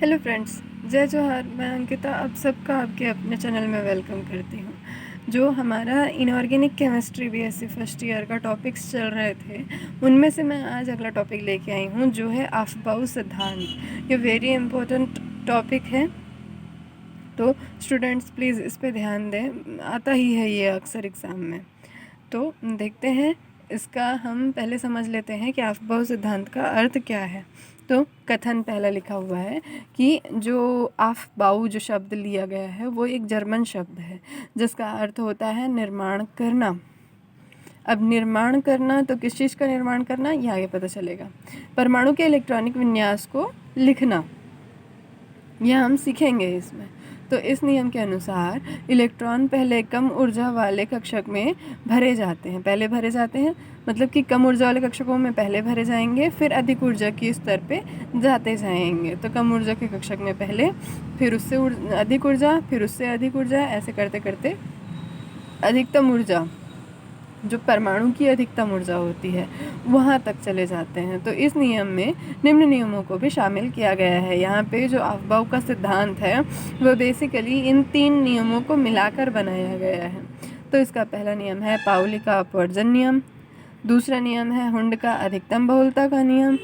Hello friends, जय जोहार। मैं अंकिता आप सबका आपके अपने चैनल में वेलकम करती हूँ। जो हमारा inorganic chemistry BSc first year का टॉपिक्स चल रहे थे, उनमें से मैं आज अगला टॉपिक लेके आई हूँ जो है अफबाऊ सिद्धांत। ये वेरी इम्पोर्टेंट टॉपिक है, तो स्टूडेंट्स प्लीज़ इस पे ध्यान दें, आता ही है ये अक्सर एग्ज़ाम में। तो देखते हैं, इसका हम पहले समझ लेते हैं कि अफबाऊ सिद्धांत का अर्थ क्या है। तो कथन पहला लिखा हुआ है कि जो अफबाऊ जो शब्द लिया गया है वो एक जर्मन शब्द है जिसका अर्थ होता है निर्माण करना। अब निर्माण करना तो किस चीज़ का निर्माण करना, ये आगे पता चलेगा। परमाणु के इलेक्ट्रॉनिक विन्यास को लिखना, यह हम सीखेंगे इसमें। तो इस नियम के अनुसार इलेक्ट्रॉन पहले कम ऊर्जा वाले कक्षक में भरे जाते हैं। पहले भरे जाते हैं मतलब कि कम ऊर्जा वाले कक्षकों में पहले भरे जाएंगे, फिर अधिक ऊर्जा के स्तर पे जाते जाएंगे। तो कम ऊर्जा के कक्षक में पहले, फिर उससे अधिक ऊर्जा, फिर उससे अधिक ऊर्जा, ऐसे करते करते अधिकतम ऊर्जा, जो परमाणु की अधिकतम ऊर्जा होती है, वहाँ तक चले जाते हैं। तो इस नियम में निम्न नियमों को भी शामिल किया गया है। यहाँ पे जो अफबाऊ का सिद्धांत है वो बेसिकली इन 3 नियमों को मिलाकर बनाया गया है। तो इसका पहला नियम है पाउली का अपवर्जन नियम, दूसरा नियम है हुंड का अधिकतम बहुलता का नियम,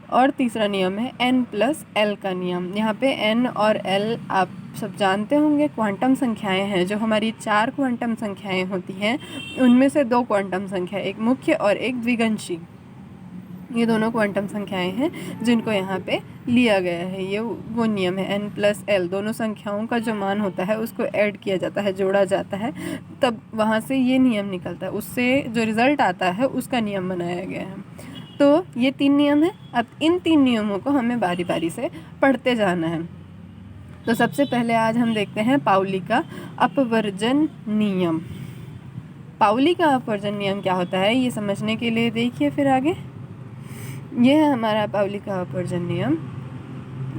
और तीसरा नियम है N+L का नियम। यहाँ पे N और L आप सब जानते होंगे क्वांटम संख्याएं हैं। जो हमारी 4 क्वांटम संख्याएं होती हैं उनमें से 2 क्वांटम संख्या, एक मुख्य और एक द्विगंशी, ये दोनों क्वांटम संख्याएं हैं जिनको यहाँ पे लिया गया है। ये वो नियम है N+L, दोनों संख्याओं का जो मान होता है उसको ऐड किया जाता है, जोड़ा जाता है, तब वहाँ से ये नियम निकलता है, उससे जो रिज़ल्ट आता है उसका नियम बनाया गया है। तो ये 3 नियम है। अब इन 3 नियमों को हमें बारी बारी से पढ़ते जाना है। तो सबसे पहले आज हम देखते हैं पाउली का अपवर्जन नियम। पाउली का अपवर्जन नियम क्या होता है ये समझने के लिए देखिए फिर आगे। ये है हमारा पाउली का अपवर्जन नियम।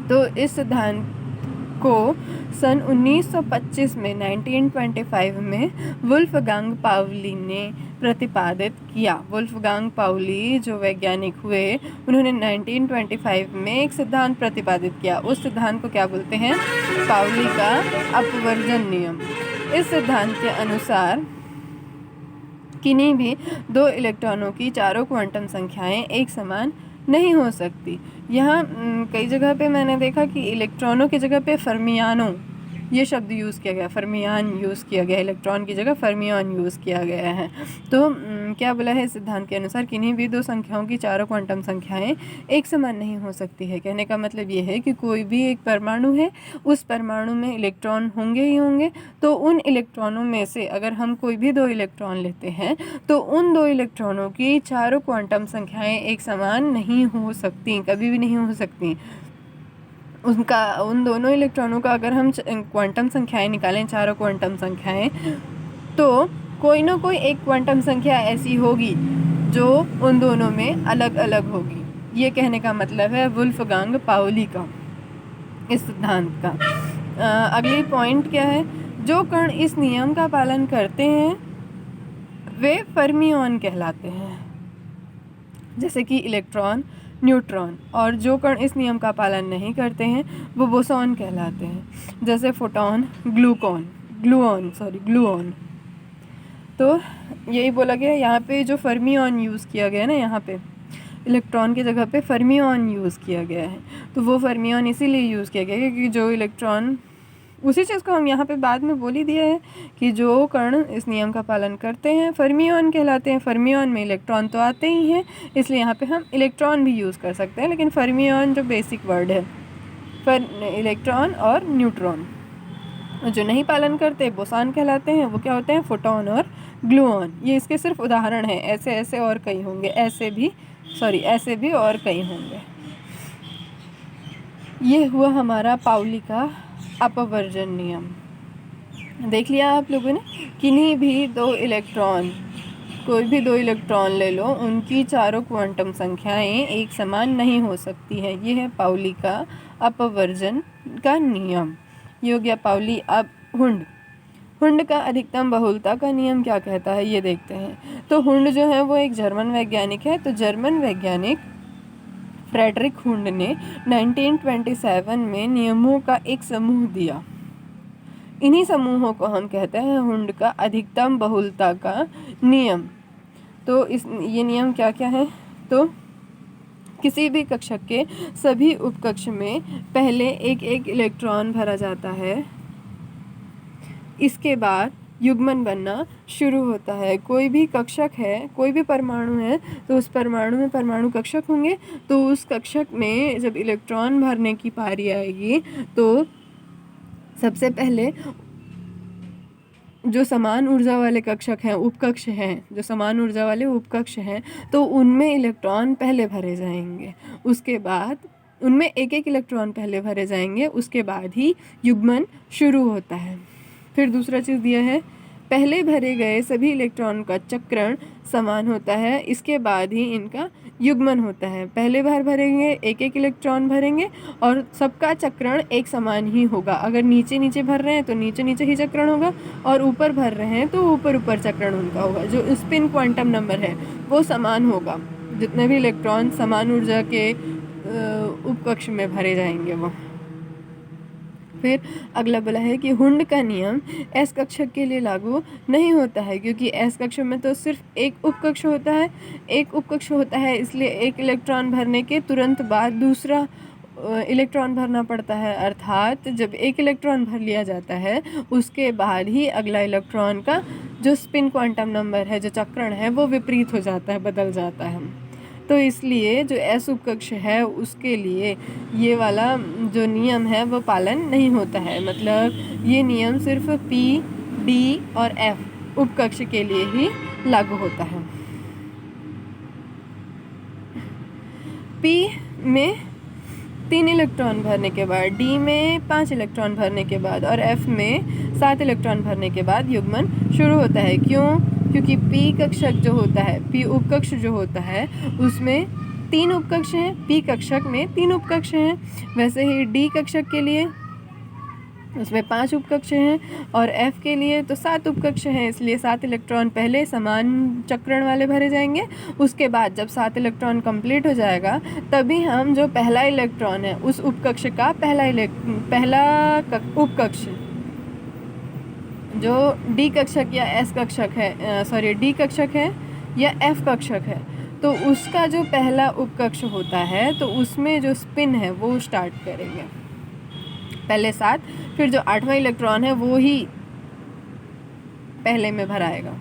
तो इस सिद्धांत को सन 1925 में 1925 में वुल्फगांग पाउली ने प्रतिपादित किया। वुल्फगांग पाउली जो वैज्ञानिक हुए, उन्होंने 1925 में एक सिद्धांत प्रतिपादित किया। उस सिद्धांत को क्या बोलते हैं? पाउली का अपवर्जन नियम। इस सिद्धांत के अनुसार किन्हीं भी 2 इलेक्ट्रॉनों की चारों क्वांटम संख्याएं एक समान नहीं हो सकती। यहाँ कई जगह पे मैंने देखा कि इलेक्ट्रॉनों की जगह पे फर्मियानों ये शब्द यूज़ किया गया, फर्मियान यूज़ किया गया, इलेक्ट्रॉन की जगह फर्मियान यूज़ किया गया है। तो क्या बोला है इस सिद्धांत के अनुसार किन्हीं भी 2 संख्याओं की चारों क्वांटम संख्याएं एक समान नहीं हो सकती है। कहने का मतलब ये है कि कोई भी एक परमाणु है, उस परमाणु में इलेक्ट्रॉन होंगे ही होंगे। तो उन इलेक्ट्रॉनों में से अगर हम कोई भी 2 इलेक्ट्रॉन लेते हैं तो उन 2 इलेक्ट्रॉनों की चारों क्वांटम संख्याएं एक समान नहीं हो सकती, कभी भी नहीं हो सकती। उन दोनों इलेक्ट्रॉनों का अगर हम क्वांटम संख्याएं निकालें, चारों क्वांटम संख्याएं, तो कोई ना कोई एक क्वांटम संख्या ऐसी होगी जो उन दोनों में अलग अलग होगी। ये कहने का मतलब है वुल्फगांग पाउली का, इस सिद्धांत का। अगली पॉइंट क्या है? जो कण इस नियम का पालन करते हैं वे फर्मियन कहलाते हैं, जैसे कि इलेक्ट्रॉन, न्यूट्रॉन। और जो कण इस नियम का पालन नहीं करते हैं वो बोसॉन कहलाते हैं, जैसे फोटॉन, ग्लूऑन। तो यही बोला गया यहाँ पे, जो फर्मियन यूज़ किया गया है ना, यहाँ पे इलेक्ट्रॉन की जगह पे फर्मियन यूज़ किया गया है। तो वो फर्मियन इसीलिए यूज़ किया गया है क्योंकि जो इलेक्ट्रॉन, उसी चीज़ को हम यहाँ पे बाद में बोल ही दिया है कि जो कण इस नियम का पालन करते हैं फर्मियन कहलाते हैं। फर्मियन में इलेक्ट्रॉन तो आते ही हैं, इसलिए यहाँ पे हम इलेक्ट्रॉन भी यूज़ कर सकते हैं, लेकिन फर्मियन जो बेसिक वर्ड है, इलेक्ट्रॉन और न्यूट्रॉन। जो नहीं पालन करते बोसॉन कहलाते हैं, वो क्या होते हैं? फोटॉन और ग्लूऑन। ये इसके सिर्फ उदाहरण हैं, ऐसे ऐसे और कई होंगे, ऐसे भी और कई होंगे। ये हुआ हमारा पाउली का अपवर्जन नियम। देख लिया आप लोगों ने, किन्हीं भी 2 इलेक्ट्रॉन, कोई भी 2 इलेक्ट्रॉन ले लो, उनकी चारों क्वांटम संख्याएं एक समान नहीं हो सकती है। ये है पाउली का अपवर्जन का नियम। ये हो गया पाउली। अब हुंड का अधिकतम बहुलता का नियम क्या कहता है ये देखते हैं। तो हुंड जो है वो एक जर्मन वैज्ञानिक है। तो जर्मन वैज्ञानिक फ्रेडरिक हुंड ने 1927 में नियमों का एक समूह दिया। इन्हीं समूहों को हम कहते हैं हुंड का अधिकतम बहुलता का नियम। तो ये नियम क्या क्या है? तो किसी भी कक्षक के सभी उपकक्ष में पहले एक एक इलेक्ट्रॉन भरा जाता है, इसके बाद युग्मन बनना शुरू होता है। कोई भी कक्षक है, कोई भी परमाणु है, तो उस परमाणु में परमाणु कक्षक होंगे। तो उस कक्षक में जब इलेक्ट्रॉन भरने की पारी आएगी तो सबसे पहले जो समान ऊर्जा वाले कक्षक हैं, उपकक्ष हैं, जो समान ऊर्जा वाले उपकक्ष हैं, तो उनमें इलेक्ट्रॉन पहले भरे जाएंगे। उसके बाद उनमें एक एक इलेक्ट्रॉन पहले भरे जाएंगे, उसके बाद ही युग्मन शुरू होता है। फिर दूसरा चीज़ दिया है, पहले भरे गए सभी इलेक्ट्रॉन का चक्रण समान होता है, इसके बाद ही इनका युग्मन होता है। पहले बार भरेंगे एक एक इलेक्ट्रॉन भरेंगे और सबका चक्रण एक समान ही होगा। अगर नीचे नीचे भर रहे हैं तो नीचे नीचे ही चक्रण होगा, और ऊपर भर रहे हैं तो ऊपर ऊपर चक्रण उनका होगा। जो स्पिन क्वांटम नंबर है वो समान होगा, जितने भी इलेक्ट्रॉन समान ऊर्जा के उपकक्ष में भरे जाएंगे वो। फिर अगला बोला है कि हुंड का नियम एस कक्षक के लिए लागू नहीं होता है, क्योंकि एस कक्ष में तो सिर्फ एक उपकक्ष होता है, एक उपकक्ष होता है, इसलिए एक इलेक्ट्रॉन भरने के तुरंत बाद दूसरा इलेक्ट्रॉन भरना पड़ता है। अर्थात जब एक इलेक्ट्रॉन भर लिया जाता है उसके बाद ही अगला इलेक्ट्रॉन का जो स्पिन क्वांटम नंबर है, जो चक्रण है, वो विपरीत हो जाता है, बदल जाता है। तो इसलिए जो एस उपकक्ष है उसके लिए ये वाला जो नियम है वो पालन नहीं होता है। मतलब ये नियम सिर्फ पी, डी और एफ उपकक्ष के लिए ही लागू होता है। पी में 3 इलेक्ट्रॉन भरने के बाद, डी में 5 इलेक्ट्रॉन भरने के बाद और एफ में 7 इलेक्ट्रॉन भरने के बाद युग्मन शुरू होता है। क्यों? क्योंकि पी कक्षक जो होता है, पी उपकक्ष जो होता है उसमें 3 उपकक्ष हैं, पी कक्षक में 3 उपकक्ष हैं। वैसे ही डी कक्षक के लिए उसमें 5 उपकक्ष हैं और एफ के लिए तो 7 उपकक्ष हैं, इसलिए 7 इलेक्ट्रॉन पहले समान चक्रण वाले भरे जाएंगे। उसके बाद जब 7 इलेक्ट्रॉन कंप्लीट हो जाएगा तभी हम जो पहला इलेक्ट्रॉन है उस उपकक्ष का पहला उपकक्ष जो डी कक्षक या एस कक्षक है, डी कक्षक है या एफ कक्षक है, तो उसका जो पहला उपकक्ष होता है तो उसमें जो स्पिन है वो स्टार्ट करेंगे पहले 7, फिर जो 8वां इलेक्ट्रॉन है वो ही पहले में भराएगा।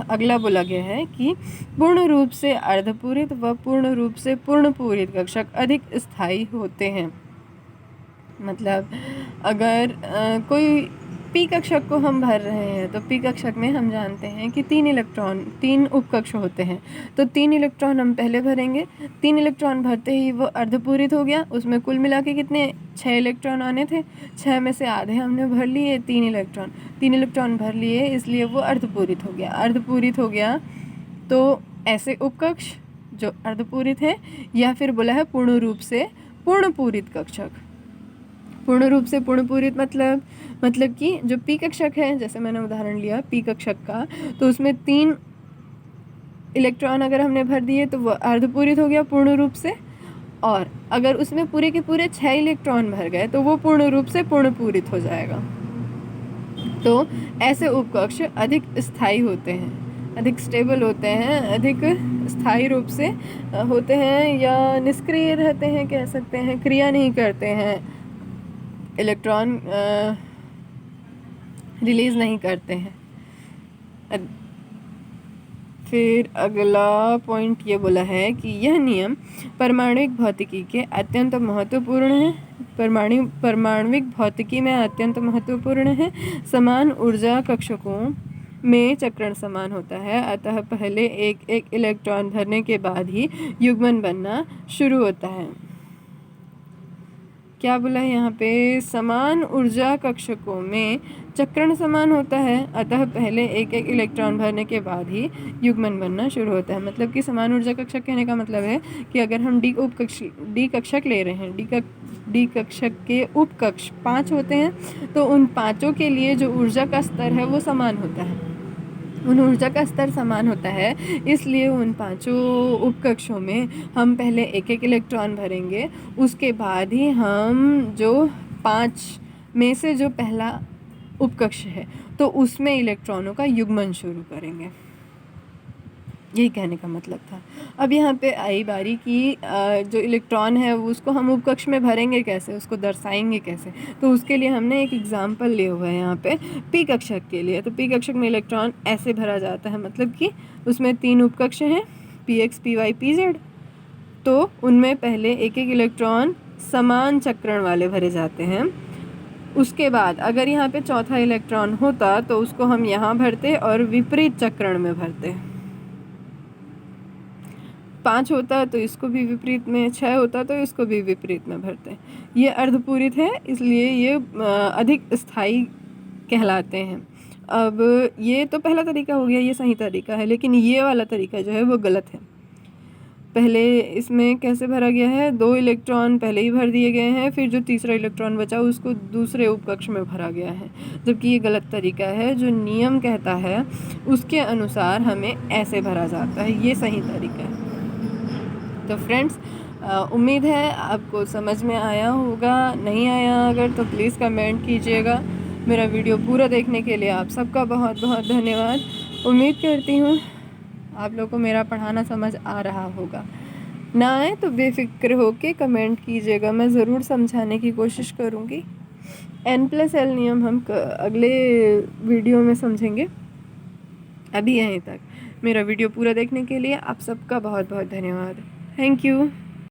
अगला बोला गया है कि पूर्ण रूप से अर्धपूरित व पूर्ण रूप से पूर्ण पूरित कक्षक अधिक स्थायी होते हैं। मतलब अगर कोई पी कक्षक को हम भर रहे हैं तो पी कक्षक में हम जानते हैं कि 3 उपकक्ष होते हैं, तो 3 इलेक्ट्रॉन हम पहले भरेंगे। 3 इलेक्ट्रॉन भरते ही वो अर्धपूरित हो गया। उसमें कुल मिला के कितने 6 इलेक्ट्रॉन आने थे, 6 में से आधे हमने भर लिए, 3 इलेक्ट्रॉन भर लिए, इसलिए वो अर्धपूरित हो गया। अर्धपूरित हो गया तो ऐसे उपकक्ष जो अर्धपूरित है, या फिर बोला है पूर्ण रूप से पूर्ण पूरित कक्षक। पूर्ण रूप से पूर्ण पूरित मतलब कि जो पी कक्षक है, जैसे मैंने उदाहरण लिया पी कक्षक का, तो उसमें 3 इलेक्ट्रॉन अगर हमने भर दिए तो वह अर्धपूरित हो गया पूर्ण रूप से, और अगर उसमें पूरे के पूरे 6 इलेक्ट्रॉन भर गए तो वो पूर्ण रूप से पूर्ण पूरित हो जाएगा। तो ऐसे उपकक्ष अधिक स्थायी होते हैं, अधिक स्टेबल होते हैं, अधिक स्थायी रूप से होते हैं, या निष्क्रिय रहते हैं, कह सकते हैं, क्रिया नहीं करते हैं, इलेक्ट्रॉन रिलीज़ नहीं करते हैं। फिर अगला पॉइंट ये बोला है कि यह नियम परमाणुविक भौतिकी के अत्यंत महत्वपूर्ण है, परमाणुविक भौतिकी में अत्यंत महत्वपूर्ण है। समान ऊर्जा कक्षकों में चक्रण समान होता है, अतः पहले एक एक इलेक्ट्रॉन भरने के बाद ही युग्मन बनना शुरू होता है। क्या बोला है यहाँ पे? समान ऊर्जा कक्षकों में चक्रण समान होता है, अतः पहले एक एक इलेक्ट्रॉन भरने के बाद ही युग्मन बनना शुरू होता है। मतलब कि समान ऊर्जा कक्षक कहने का मतलब है कि अगर हम डी कक्षक ले रहे हैं, डी कक्षक के उपकक्ष 5 होते हैं, तो उन 5 के लिए जो ऊर्जा का स्तर है वो समान होता है। उन ऊर्जा का स्तर समान होता है, इसलिए उन पांचों उपकक्षों में हम पहले एक एक इलेक्ट्रॉन भरेंगे, उसके बाद ही हम जो 5 में से जो पहला उपकक्ष है तो उसमें इलेक्ट्रॉनों का युग्मन शुरू करेंगे। यही कहने का मतलब था। अब यहाँ पे आई बारी की जो इलेक्ट्रॉन है वो उसको हम उपकक्ष में भरेंगे कैसे, उसको दर्शाएंगे कैसे। तो उसके लिए हमने एक एग्जाम्पल लिया हुआ है यहाँ पे पी कक्षक के लिए। तो पी कक्षक में इलेक्ट्रॉन ऐसे भरा जाता है, मतलब कि उसमें 3 उपकक्ष हैं, P X, P Y, P Z. तो उनमें पहले एक एक इलेक्ट्रॉन समान चक्रण वाले भरे जाते हैं। उसके बाद अगर यहाँ पे चौथा इलेक्ट्रॉन होता तो उसको हम यहाँ भरते और विपरीत चक्रण में भरते। 5 होता तो इसको भी विपरीत में, 6 होता तो इसको भी विपरीत में भरते। ये अर्धपूरित है, इसलिए ये अधिक स्थायी कहलाते हैं। अब ये तो पहला तरीका हो गया, ये सही तरीका है, लेकिन ये वाला तरीका जो है वो गलत है। पहले इसमें कैसे भरा गया है, 2 इलेक्ट्रॉन पहले ही भर दिए गए हैं, फिर जो तीसरा इलेक्ट्रॉन बचा उसको दूसरे उपकक्ष में भरा गया है, जबकि ये गलत तरीका है। जो नियम कहता है उसके अनुसार हमें ऐसे भरा जाता है, ये सही तरीका है। तो फ्रेंड्स, उम्मीद है आपको समझ में आया होगा। नहीं आया अगर तो प्लीज़ कमेंट कीजिएगा। मेरा वीडियो पूरा देखने के लिए आप सबका बहुत बहुत धन्यवाद। उम्मीद करती हूँ आप लोगों को मेरा पढ़ाना समझ आ रहा होगा। ना आए तो बेफिक्र होके कमेंट कीजिएगा, मैं ज़रूर समझाने की कोशिश करूँगी। N+L नियम हम अगले वीडियो में समझेंगे। अभी यहीं तक। मेरा वीडियो पूरा देखने के लिए आप सबका बहुत बहुत धन्यवाद। Thank you.